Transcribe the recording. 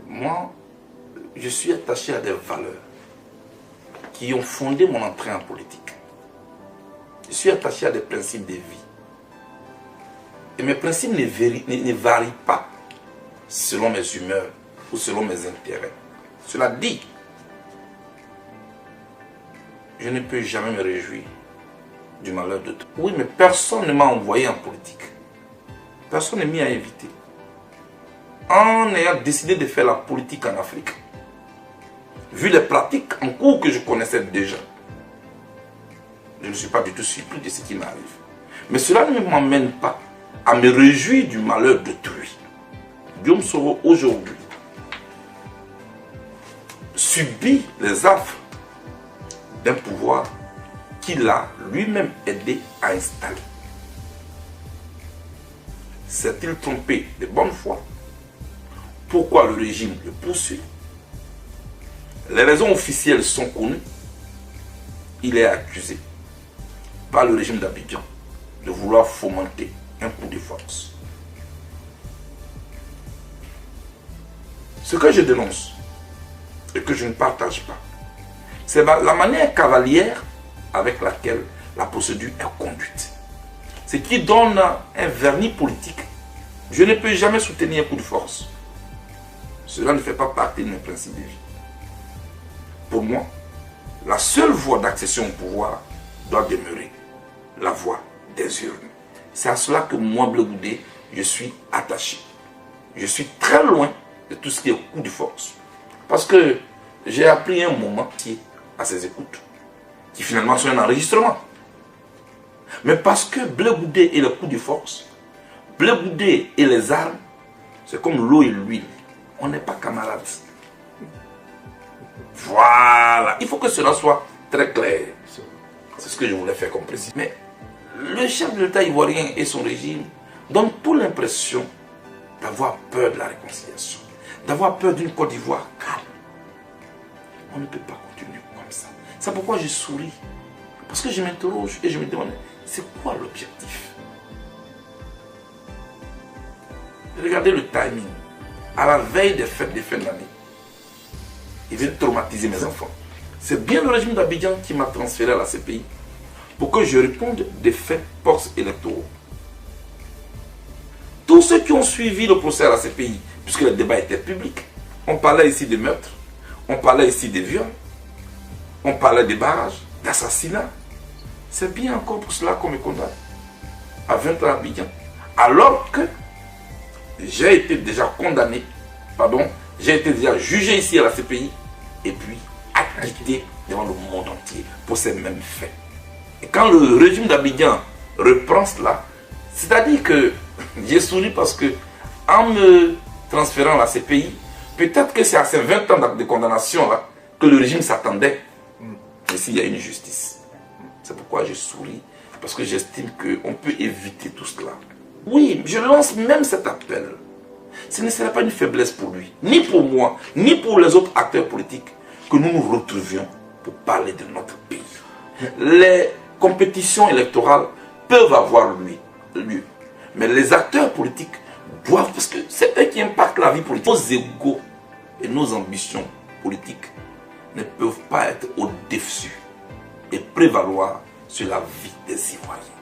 Moi, je suis attaché à des valeurs qui ont fondé mon entrée en politique. Je suis attaché à des principes de vie. Et mes principes ne varient pas selon mes humeurs ou selon mes intérêts. Cela dit, je ne peux jamais me réjouir du malheur d'autrui. Oui, mais personne ne m'a envoyé en politique. Personne ne m'y a invité. En ayant décidé de faire la politique en Afrique, vu les pratiques en cours que je connaissais déjà, je ne suis pas du tout surpris de ce qui m'arrive. Mais cela ne m'emmène pas à me réjouir du malheur d'autrui. Guillaume Soro, aujourd'hui, subit les affres d'un pouvoir qu'il a lui-même aidé à installer. S'est-il trompé de bonne foi? Pourquoi le régime le poursuit? Les raisons officielles sont connues. Il est accusé par le régime d'Abidjan de vouloir fomenter un coup de force. Ce que je dénonce et que je ne partage pas, c'est la manière cavalière avec laquelle la procédure est conduite. Ce qui donne un vernis politique. Je ne peux jamais soutenir un coup de force. Cela ne fait pas partie de mes principes de vie. Pour moi, la seule voie d'accession au pouvoir doit demeurer la voie des urnes. C'est à cela que moi, Bleu Goudé, je suis attaché. Je suis très loin de tout ce qui est coup de force. Parce que j'ai appris un moment à ces écoutes, qui finalement sont un enregistrement. Mais parce que Bleu Goudé et le coup de force, Bleu Goudé et les armes, c'est comme l'eau et l'huile. On n'est pas camarades. Voilà. Il faut que cela soit très clair. C'est ce que je voulais faire comme précis. Mais le chef de l'État ivoirien et son régime donnent toute l'impression d'avoir peur de la réconciliation, d'avoir peur d'une Côte d'Ivoire calme. On ne peut pas continuer comme ça. C'est pourquoi je souris. Parce que je m'interroge et je me demande, c'est quoi l'objectif? Regardez le timing. À la veille des fêtes de fin d'année, il vient traumatiser mes enfants. C'est bien le régime d'Abidjan qui m'a transféré à la CPI pour que je réponde des faits post-électoraux. Tous ceux qui ont suivi le procès à la CPI, puisque le débat était public, on parlait ici de meurtres, on parlait ici de viols, on parlait de barrages, d'assassinats. C'est bien encore pour cela qu'on me condamne à 20 ans à Abidjan. Alors que j'ai été déjà condamné, j'ai été déjà jugé ici à la CPI et puis acquitté devant le monde entier pour ces mêmes faits. Et quand le régime d'Abidjan reprend cela, c'est-à-dire que j'ai souri parce que en me transférant à la CPI, peut-être que c'est à ces 20 ans de condamnation là que le régime s'attendait. Mais s'il y a une justice. C'est pourquoi je souris, parce que j'estime qu'on peut éviter tout cela. Oui, je lance même cet appel. Ce ne serait pas une faiblesse pour lui, ni pour moi, ni pour les autres acteurs politiques, que nous nous retrouvions pour parler de notre pays. Les compétitions électorales peuvent avoir lieu, mais les acteurs politiques doivent, parce que c'est eux qui impactent la vie politique. Nos égos et nos ambitions politiques ne peuvent pas être au-dessus et prévaloir sur la vie des Ivoiriens.